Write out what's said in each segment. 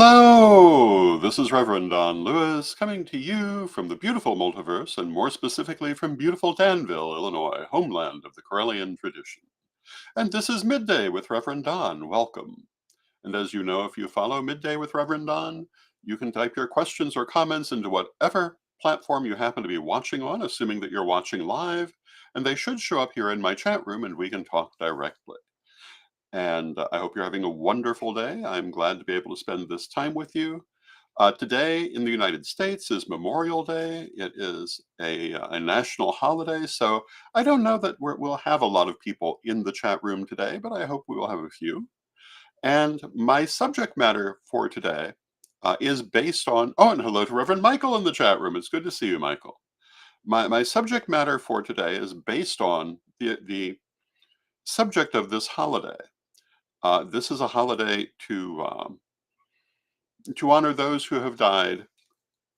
Hello, this is Reverend Don Lewis coming to you from the beautiful multiverse and more specifically from beautiful Danville, Illinois, homeland of the Corellian tradition. And this is Midday with Reverend Don. Welcome. And as you know, if you follow Midday with Reverend Don, you can type your questions or comments into whatever platform you happen to be watching on, assuming that you're watching live, and they should show up here in my chat room and we can talk directly. And I hope you're having a wonderful day. I'm glad to be able to spend this time with you. Today in the United States is Memorial Day. It is a national holiday, so I don't know that we'll have a lot of people in the chat room today, but I hope we will have a few. And my subject matter for today is based on, oh, and hello to Reverend Michael in the chat room. It's good to see you, Michael. My subject matter for today is based on the subject of this holiday. This is a holiday to honor those who have died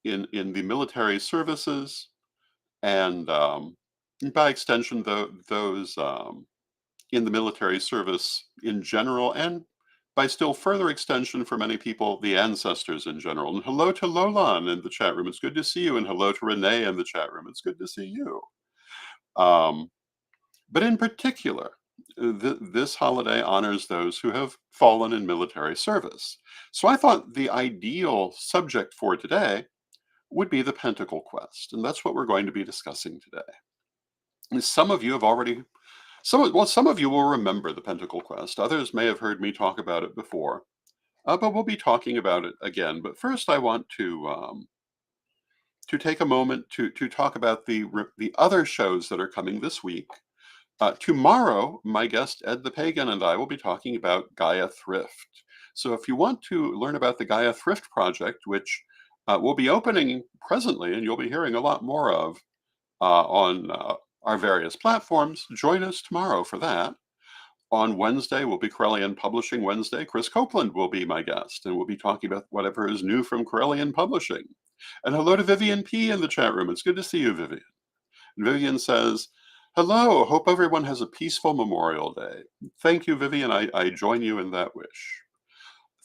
in the military services, and by extension, those in the military service in general, and by still further extension for many people, the ancestors in general. And hello to Lolan in the chat room. It's good to see you. And hello to Renee in the chat room. It's good to see you. Um, but in particular, this holiday honors those who have fallen in military service. So I thought the ideal subject for today would be the Pentacle Quest, and that's what we're going to be discussing today. And some of you have already, some of you will remember the Pentacle Quest. Others may have heard me talk about it before, but we'll be talking about it again. But first, I want to take a moment to talk about the other shows that are coming this week. Tomorrow, my guest Ed the Pagan and I will be talking about Gaia Thrift. So if you want to learn about the Gaia Thrift project, which will be opening presently and you'll be hearing a lot more of on our various platforms, join us tomorrow for that. On Wednesday will be Corellian Publishing Wednesday. Chris Copeland will be my guest, and we'll be talking about whatever is new from Corellian Publishing. And hello to Vivian P. in the chat room. It's good to see you, Vivian. And Vivian says, hello, hope everyone has a peaceful Memorial Day. Thank you, Vivian. I join you in that wish.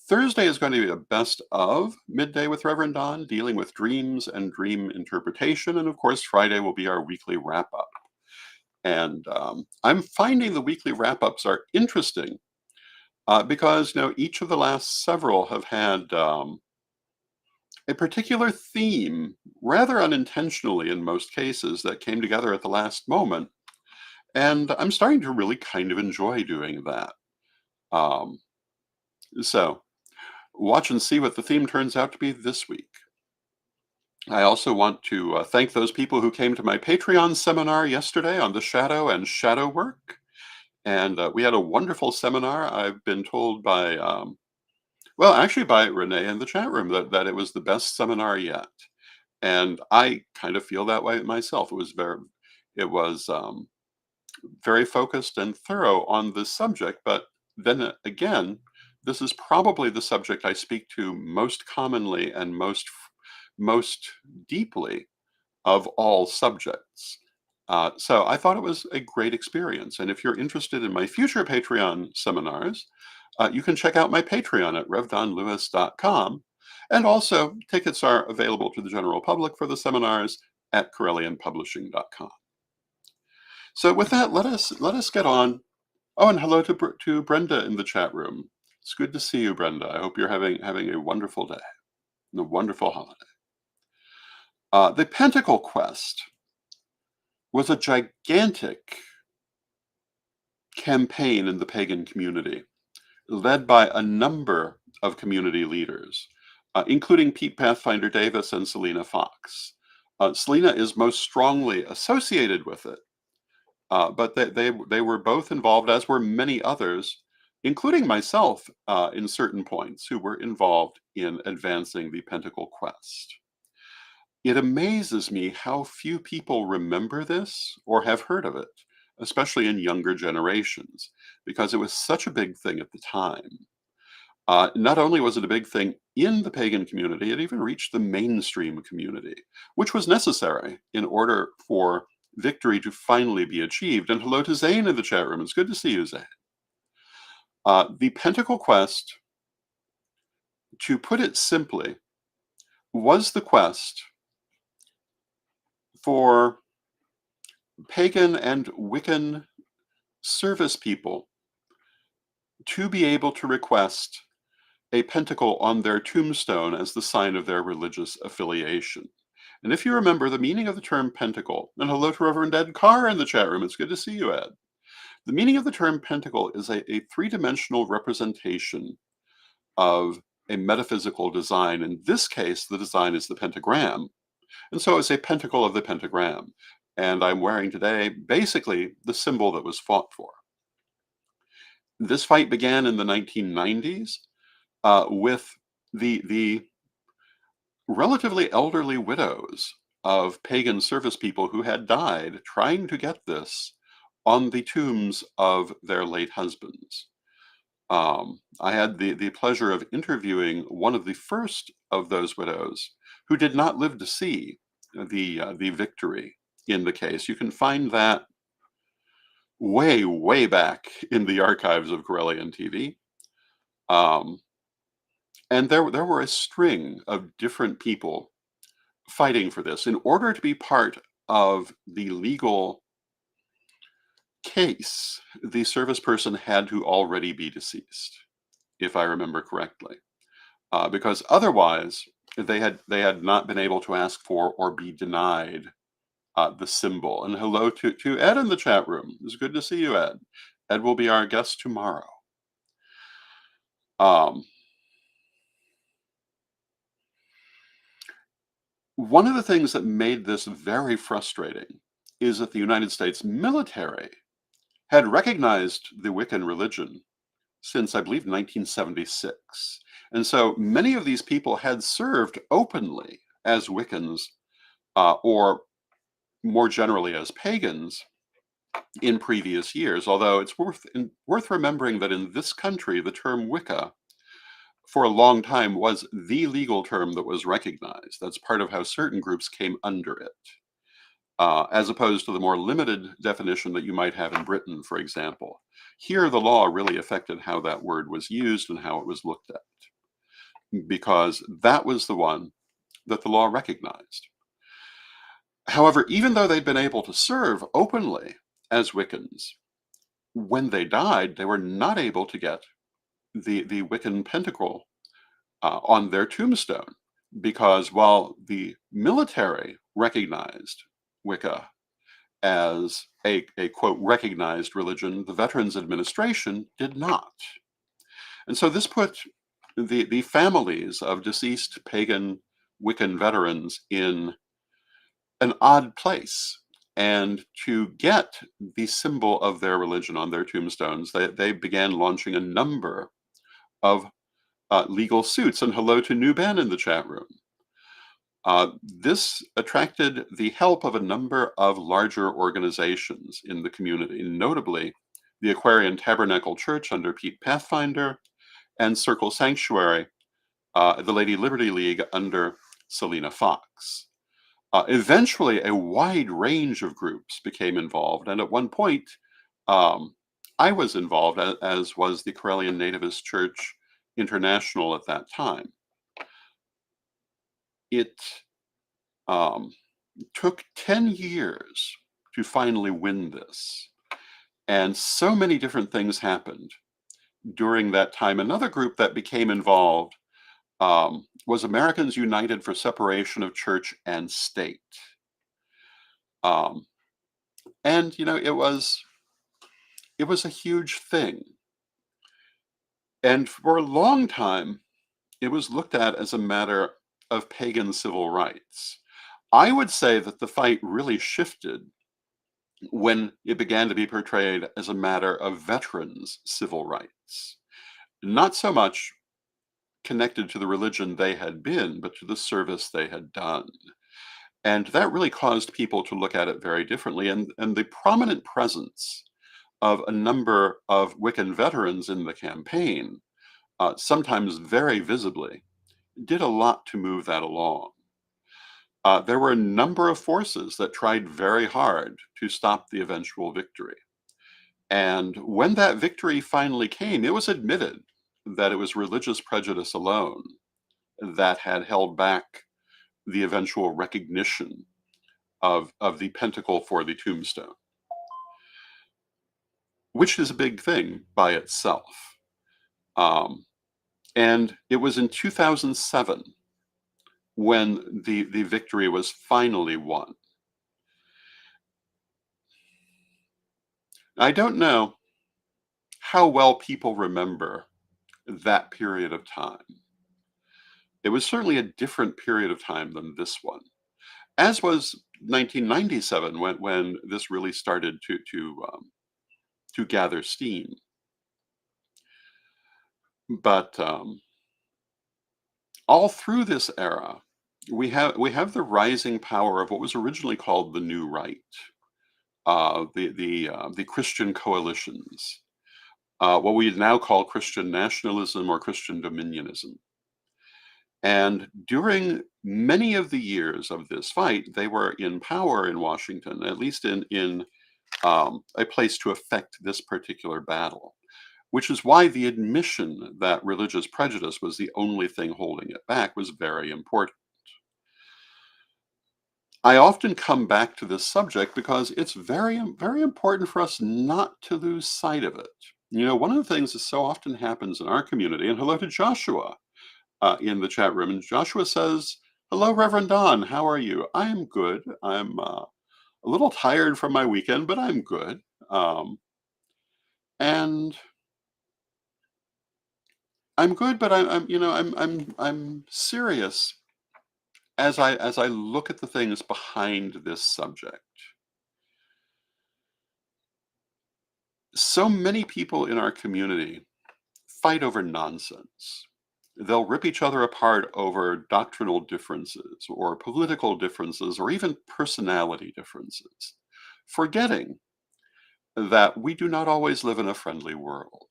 Thursday is going to be a best of Midday with Reverend Don, dealing with dreams and dream interpretation. And of course, Friday will be our weekly wrap up. And I'm finding the weekly wrap ups are interesting because each of the last several have had a particular theme, rather unintentionally in most cases, that came together at the last moment. And I'm starting to really kind of enjoy doing that. So watch and see what the theme turns out to be this week. I also want to thank those people who came to my Patreon seminar yesterday on the shadow and shadow work. And we had a wonderful seminar. I've been told by, well, actually by Renee in the chat room that it was the best seminar yet. And I kind of feel that way myself. It was very focused and thorough on this subject. But then again, this is probably the subject I speak to most commonly and most deeply of all subjects. So I thought it was a great experience. And if you're interested in my future Patreon seminars, you can check out my Patreon at revdonlewis.com. And also, tickets are available to the general public for the seminars at corellianpublishing.com. So with that, let us get on. Oh, and hello to Brenda in the chat room. It's good to see you, Brenda. I hope you're having a wonderful day and a wonderful holiday. The Pentacle Quest was a gigantic campaign in the pagan community, led by a number of community leaders, including Pete Pathfinder Davis and Selena Fox. Selena is most strongly associated with it, but they were both involved, as were many others, including myself in certain points, who were involved in advancing the Pentacle Quest. It amazes me how few people remember this or have heard of it, especially in younger generations, because it was such a big thing at the time. Not only was it a big thing in the pagan community, it even reached the mainstream community, which was necessary in order for victory to finally be achieved. And hello to Zane in the chat room. It's good to see you, Zane. The Pentacle Quest To put it simply, was the quest for pagan and Wiccan service people to be able to request a pentacle on their tombstone as the sign of their religious affiliation. And if you remember the meaning of the term pentacle, and hello to Reverend Ed Carr in the chat room, it's good to see you, Ed. The meaning of the term pentacle is a three-dimensional representation of a metaphysical design. In this case, the design is the pentagram. And so it's a pentacle of the pentagram. And I'm wearing today basically the symbol that was fought for. This fight began in the 1990s with the relatively elderly widows of pagan service people who had died trying to get this on the tombs of their late husbands. I had the pleasure of interviewing one of the first of those widows who did not live to see the victory in the case. You can find that way, way back in the archives of Corellian TV. And there were a string of different people fighting for this. In order to be part of the legal case, the service person had to already be deceased, if I remember correctly, because otherwise they had not been able to ask for or be denied the symbol. And hello to Ed in the chat room. It's good to see you, Ed. Ed will be our guest tomorrow. One of the things that made this very frustrating is that the United States military had recognized the Wiccan religion since, I believe, 1976. And so many of these people had served openly as Wiccans, or more generally as pagans, in previous years. Although it's worth remembering that in this country, the term Wicca for a long time was the legal term that was recognized. That's part of how certain groups came under it, as opposed to the more limited definition that you might have in Britain, for example. Here, the law really affected how that word was used and how it was looked at, because that was the one that the law recognized. However, even though they'd been able to serve openly as Wiccans, when they died, they were not able to get the Wiccan pentacle on their tombstone, because while the military recognized Wicca as a quote recognized religion, the Veterans Administration did not. And so this put the families of deceased pagan Wiccan veterans in an odd place. And to get the symbol of their religion on their tombstones, they began launching a number of legal suits. And hello to New Ben in the chat room. This attracted the help of a number of larger organizations in the community, notably the Aquarian Tabernacle Church under Pete Pathfinder, and Circle Sanctuary, the Lady Liberty League under Selena Fox. Eventually, a wide range of groups became involved, and at one point, I was involved, as was the Corellian Nativist Church International at that time. It took 10 years to finally win this, and so many different things happened during that time. Another group that became involved was Americans United for Separation of Church and State. And you know, it was a huge thing. And for a long time, it was looked at as a matter of pagan civil rights. I would say that the fight really shifted when it began to be portrayed as a matter of veterans' civil rights. Not so much connected to the religion they had been, but to the service they had done. And that really caused people to look at it very differently. And the prominent presence of a number of Wiccan veterans in the campaign, sometimes very visibly, did a lot to move that along. There were a number of forces that tried very hard to stop the eventual victory. And when that victory finally came, it was admitted that it was religious prejudice alone that had held back the eventual recognition of the pentacle for the tombstone, which is a big thing by itself. Um, and it was in 2007 when the victory was finally won. I don't know how well people remember that period of time. It was certainly a different period of time than this one, as was 1997 when this really started to gather steam. But all through this era, we have the rising power of what was originally called the New Right, the Christian coalitions, what we now call Christian nationalism or Christian dominionism. And during many of the years of this fight, they were in power in Washington, at least in a place to affect this particular battle, which is why the admission that religious prejudice was the only thing holding it back was very important. I often come back to this subject because it's very important for us not to lose sight of it. You know, one of the things that so often happens in our community, and hello to Joshua in the chat room, and Joshua says, "Hello, Reverend Don, how are you?" I'm good. I'm a little tired from my weekend, but I'm good. And I'm good, but I'm you know I'm serious as I look at the things behind this subject. So many people in our community fight over nonsense. They'll rip each other apart over doctrinal differences or political differences or even personality differences, forgetting that we do not always live in a friendly world.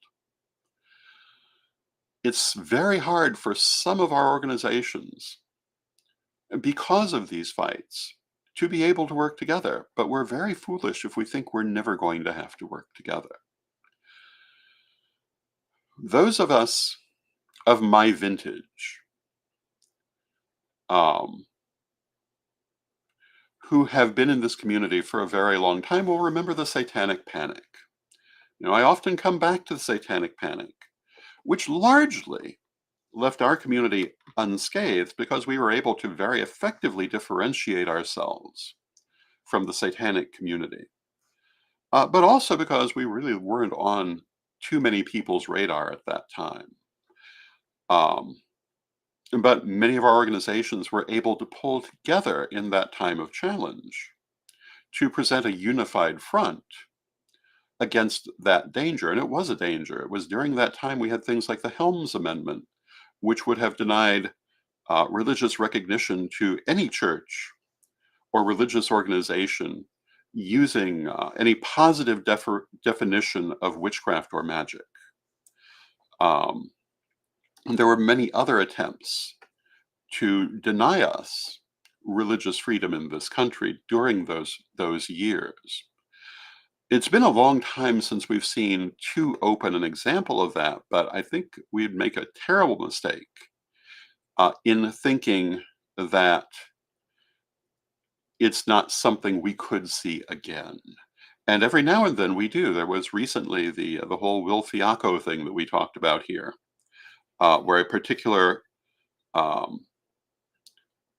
It's very hard for some of our organizations, because of these fights, to be able to work together, but we're very foolish if we think we're never going to have to work together. Those of us of my vintage, um, who have been in this community for a very long time will remember the Satanic Panic. You know, I often come back to the Satanic Panic, which largely left our community unscathed because we were able to very effectively differentiate ourselves from the Satanic community. But also because we really weren't on too many people's radar at that time. Um, but many of our organizations were able to pull together in that time of challenge to present a unified front against that danger. And it was a danger. It was during that time we had things like the Helms Amendment, which would have denied religious recognition to any church or religious organization using any positive definition of witchcraft or magic. Um, and there were many other attempts to deny us religious freedom in this country during those years. It's been a long time since we've seen too open an example of that, but I think we'd make a terrible mistake in thinking that it's not something we could see again. And every now and then we do. There was recently the whole Will Fiacco thing that we talked about here, where a particular um,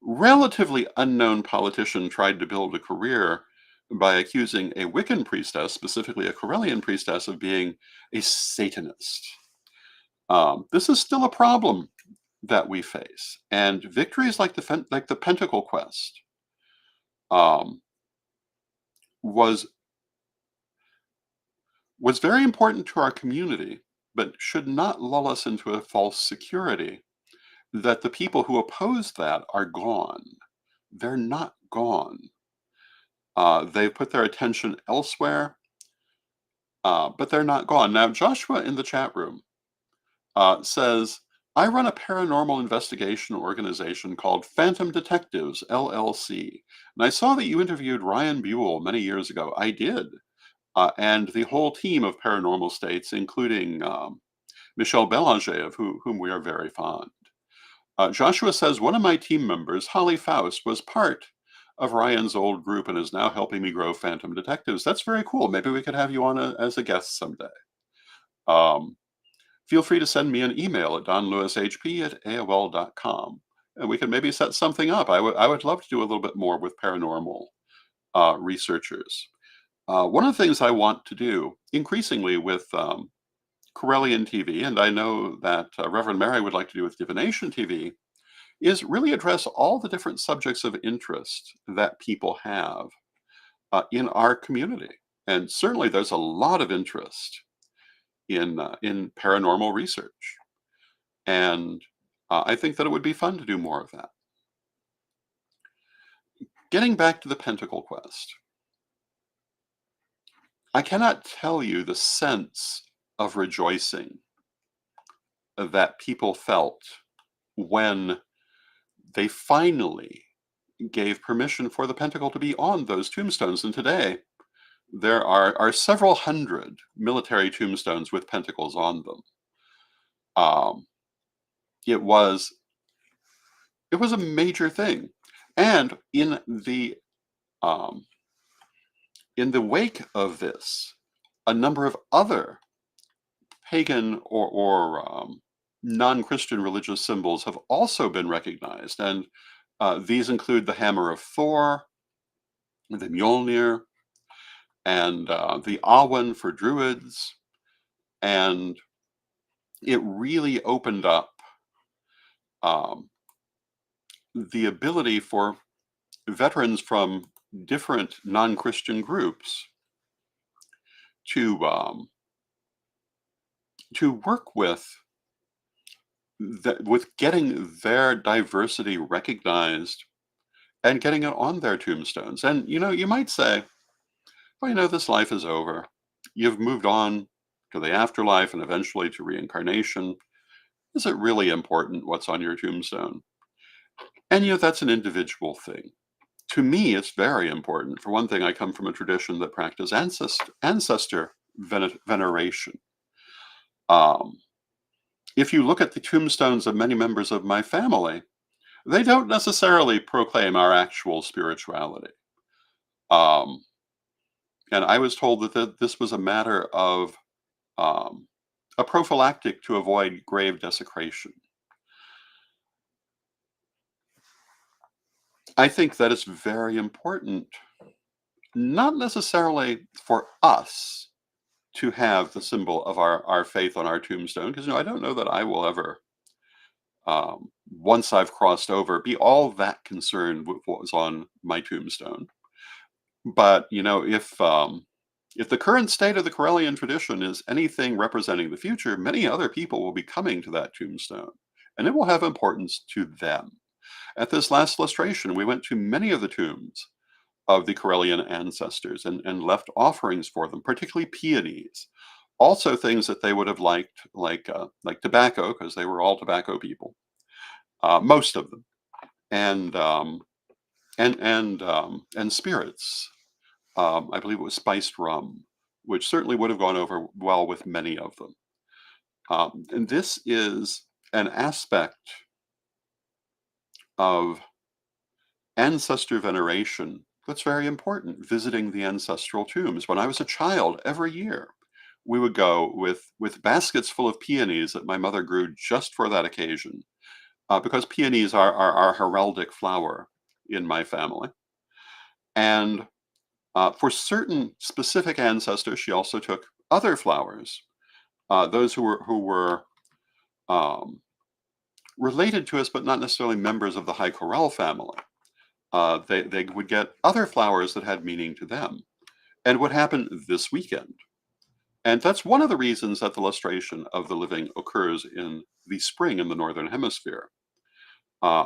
relatively unknown politician tried to build a career by accusing a Wiccan priestess, specifically a Corellian priestess, of being a Satanist. This is still a problem that we face, and victories like the Pentacle Quest um, was was very important to our community, but should not lull us into a false security that the people who oppose that are gone. They're not gone. They've put their attention elsewhere, but they're not gone. Now, Joshua in the chat room says, I run a paranormal investigation organization called Phantom Detectives, LLC. And I saw that you interviewed Ryan Buell many years ago. I did. And the whole team of Paranormal States, including Michelle Belanger, of whom we are very fond. Joshua says, one of my team members, Holly Faust, was part of Ryan's old group and is now helping me grow Phantom Detectives. That's very cool. Maybe we could have you on as a guest someday. Um, Feel free to send me an email at donlewishp@aol.com, and we can maybe set something up. I would love to do a little bit more with paranormal researchers. One of the things I want to do increasingly with Corellian TV, and I know that Reverend Mary would like to do with Divination TV, is really address all the different subjects of interest that people have in our community. And certainly there's a lot of interest in paranormal research. And I think that it would be fun to do more of that. Getting back to the Pentacle Quest, I cannot tell you the sense of rejoicing that people felt when they finally gave permission for the pentacle to be on those tombstones. And today, there are several hundred military tombstones with pentacles on them. It was a major thing, and in the wake of this, a number of other pagan or non-Christian religious symbols have also been recognized, and these include the Hammer of Thor, the Mjolnir, and the Awen for Druids, and it really opened up um, the ability for veterans from different non-Christian groups to work with getting their diversity recognized and getting it on their tombstones. And you might say, well, this life is over. You've moved on to the afterlife and eventually to reincarnation. Is it really important what's on your tombstone? And that's an individual thing. To me, it's very important. For one thing, I come from a tradition that practices ancestor veneration. If you look at the tombstones of many members of my family, they don't necessarily proclaim our actual spirituality. And I was told that this was a matter of a prophylactic to avoid grave desecration. I think that it's very important, not necessarily for us to have the symbol of our faith on our tombstone, because I don't know that I will ever, once I've crossed over, be all that concerned with what was on my tombstone. But if the current state of the Corellian tradition is anything representing the future, many other people will be coming to that tombstone, and it will have importance to them. At this last illustration, we went to many of the tombs of the Corellian ancestors and left offerings for them, particularly peonies. Also things that they would have liked, like tobacco, because they were all tobacco people, most of them, and spirits. I believe it was spiced rum, which certainly would have gone over well with many of them. And this is an aspect of ancestor veneration that's very important, visiting the ancestral tombs. When I was a child, every year, we would go with baskets full of peonies that my mother grew just for that occasion, because peonies are our heraldic flower in my family. And for certain specific ancestors, she also took other flowers, those who were um, related to us, but not necessarily members of the High Corel family. They would get other flowers that had meaning to them. And what happened this weekend? And that's one of the reasons that the lustration of the living occurs in the spring in the Northern Hemisphere,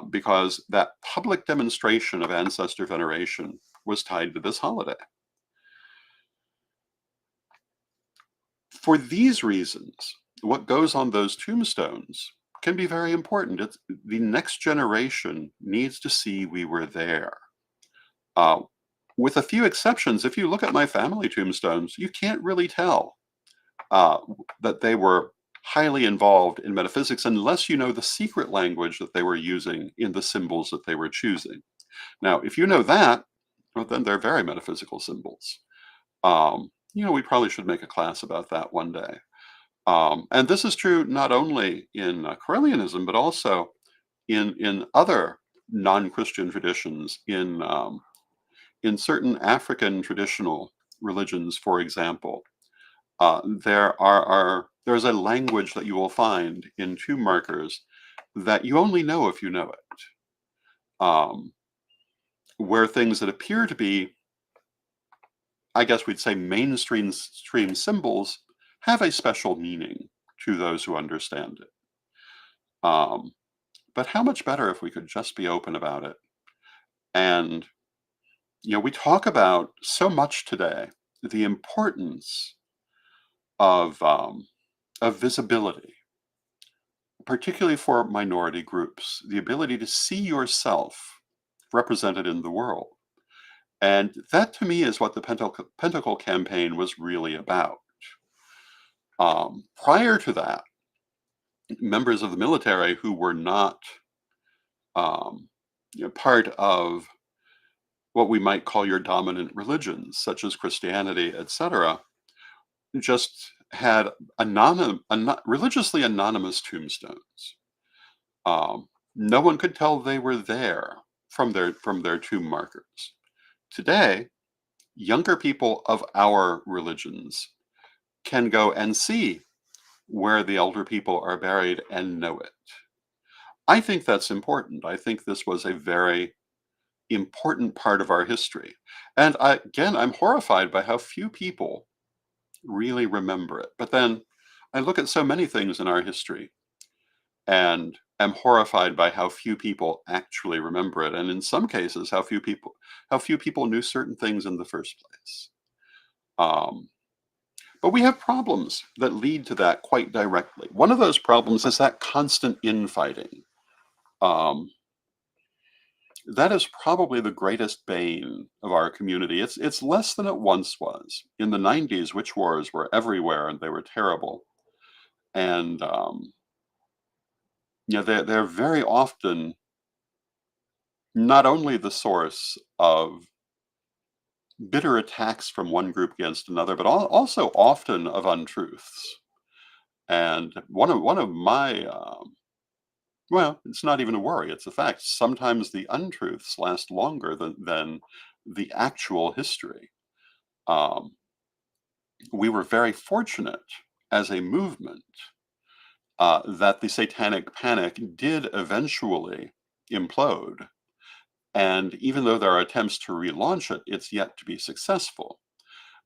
because that public demonstration of ancestor veneration was tied to this holiday. For these reasons, what goes on those tombstones can be very important. The next generation needs to see we were there. With a few exceptions, if you look at my family tombstones, you can't really tell that they were highly involved in metaphysics unless you know the secret language that they were using in the symbols that they were choosing. Now, if you know that, well, then they're very metaphysical symbols. We probably should make a class about that one day. And this is true not only in Correllianism, but also in other non-Christian traditions, in certain African traditional religions, for example. There's a language that you will find in tomb markers that you only know if you know it, where things that appear to be, I guess we'd say, stream symbols have a special meaning to those who understand it. But how much better if we could just be open about it? And we talk about so much today the importance of visibility, particularly for minority groups, the ability to see yourself represented in the world. And that to me is what the Pentacle campaign was really about. Prior to that, members of the military who were not part of what we might call your dominant religions, such as Christianity, etc., just had religiously anonymous tombstones. No one could tell they were there from their tomb markers. Today, younger people of our religions can go and see where the elder people are buried and know it. I think that's important. I think this was a very important part of our history. And again, I'm horrified by how few people really remember it. But then I look at so many things in our history and am horrified by how few people actually remember it. And in some cases, how few people knew certain things in the first place. But we have problems that lead to that quite directly. One of those problems is that constant infighting. That is probably the greatest bane of our community. It's less than it once was. In the 90s, witch wars were everywhere and they were terrible. And they're very often not only the source of bitter attacks from one group against another, but also often of untruths. And one of my well, it's not even a worry; it's a fact. Sometimes the untruths last longer than the actual history. Um, we were very fortunate as a movement that the Satanic Panic did eventually implode. And even though there are attempts to relaunch it, it's yet to be successful.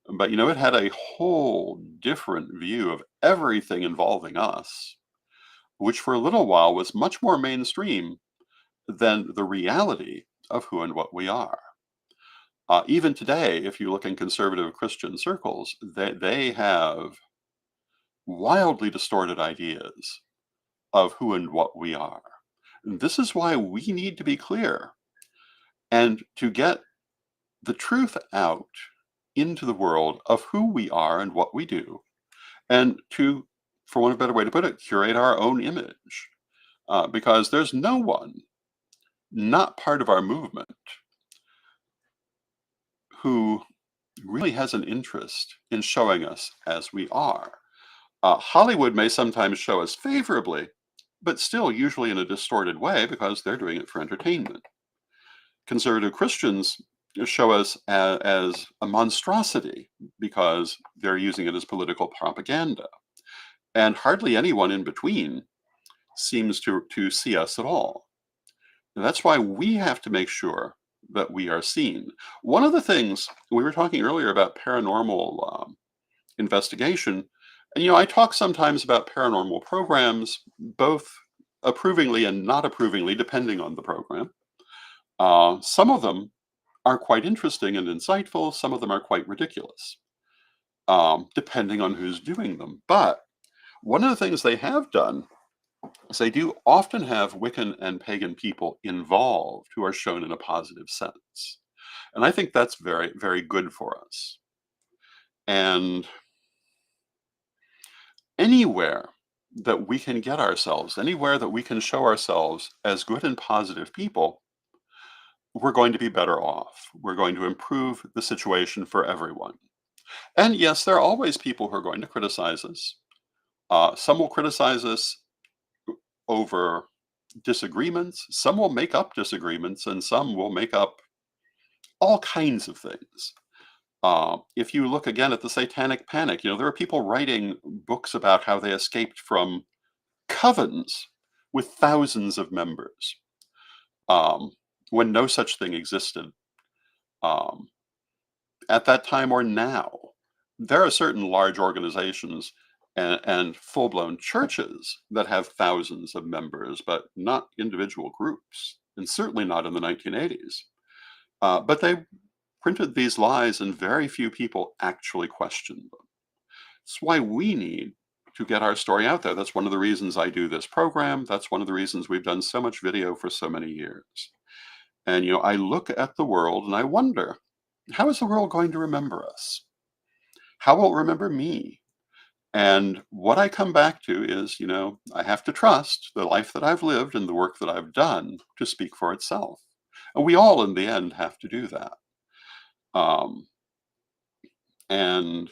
But it had a whole different view of everything involving us, which for a little while was much more mainstream than the reality of who and what we are. Even today, if you look in conservative Christian circles, they have wildly distorted ideas of who and what we are. And this is why we need to be clear and to get the truth out into the world of who we are and what we do, and to, for want of a better way to put it, curate our own image. Because there's no one not part of our movement who really has an interest in showing us as we are. Hollywood may sometimes show us favorably, but still usually in a distorted way because they're doing it for entertainment. Conservative Christians show us as a monstrosity because they're using it as political propaganda. And hardly anyone in between seems to see us at all. And that's why we have to make sure that we are seen. One of the things we were talking earlier about paranormal investigation, and I talk sometimes about paranormal programs, both approvingly and not approvingly, depending on the program. Some of them are quite interesting and insightful. Some of them are quite ridiculous, depending on who's doing them. But one of the things they have done is they do often have Wiccan and pagan people involved who are shown in a positive sense. And I think that's very, very good for us. And anywhere that we can get ourselves, anywhere that we can show ourselves as good and positive people, we're going to be better off. We're going to improve the situation for everyone. And yes, there are always people who are going to criticize us. Some will criticize us over disagreements, some will make up disagreements, and some will make up all kinds of things. If you look again at the Satanic Panic, there are people writing books about how they escaped from covens with thousands of members, um, when no such thing existed um, at that time or now. There are certain large organizations and full-blown churches that have thousands of members, but not individual groups, and certainly not in the 1980s. But they printed these lies, and very few people actually questioned them. That's why we need to get our story out there. That's one of the reasons I do this program. That's one of the reasons we've done so much video for so many years. And, I look at the world and I wonder, how is the world going to remember us? How will it remember me? And what I come back to is, I have to trust the life that I've lived and the work that I've done to speak for itself. And we all, in the end, have to do that. Um, and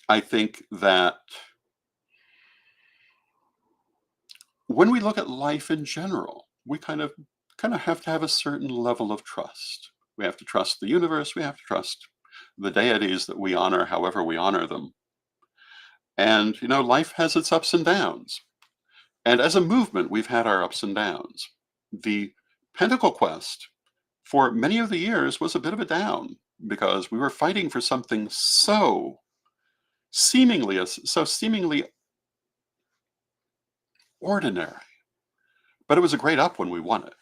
I think that when we look at life in general, we kind of have to have a certain level of trust. We have to trust the universe. We have to trust the deities that we honor, however we honor them. And life has its ups and downs. And as a movement, we've had our ups and downs. The Pentacle Quest, for many of the years, was a bit of a down because we were fighting for something so seemingly ordinary. But it was a great up when we won it.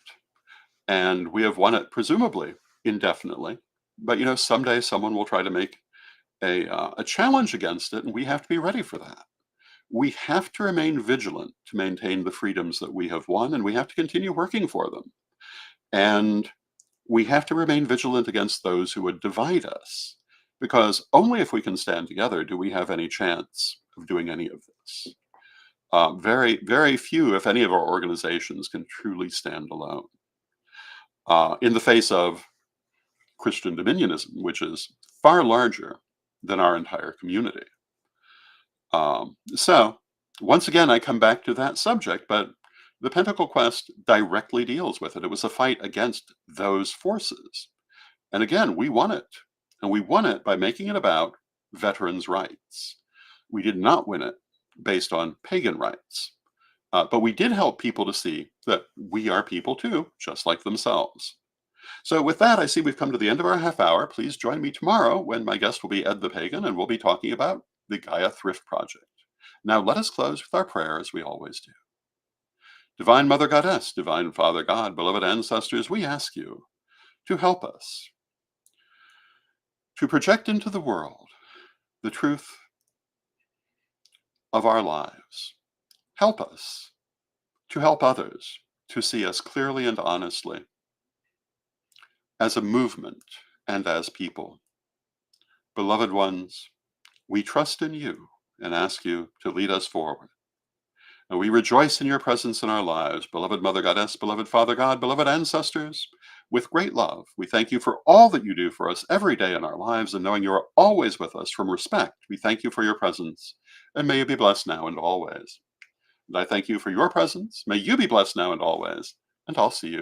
And we have won it presumably indefinitely. But someday someone will try to make a challenge against it, and we have to be ready for that. We have to remain vigilant to maintain the freedoms that we have won, and we have to continue working for them. And we have to remain vigilant against those who would divide us, because only if we can stand together do we have any chance of doing any of this. Very, very few, if any, of our organizations can truly stand alone in the face of Christian dominionism, which is far larger than our entire community. So, once again, I come back to that subject, but the Pentacle Quest directly deals with it. It was a fight against those forces. And again, we won it. And we won it by making it about veterans' rights. We did not win it based on pagan rights. But we did help people to see that we are people too, just like themselves. So with that, I see we've come to the end of our half hour. Please join me tomorrow when my guest will be Ed the Pagan, and we'll be talking about the Gaia Thrift Project. Now let us close with our prayer as we always do. Divine Mother Goddess, Divine Father God, beloved ancestors, we ask you to help us to project into the world the truth of our lives. Help us to help others to see us clearly and honestly as a movement and as people. Beloved ones, we trust in you and ask you to lead us forward. And we rejoice in your presence in our lives, beloved Mother Goddess, beloved Father God, beloved ancestors. With great love, we thank you for all that you do for us every day in our lives, and knowing you are always with us from respect, we thank you for your presence, and may you be blessed now and always. And I thank you for your presence. May you be blessed now and always, and I'll see you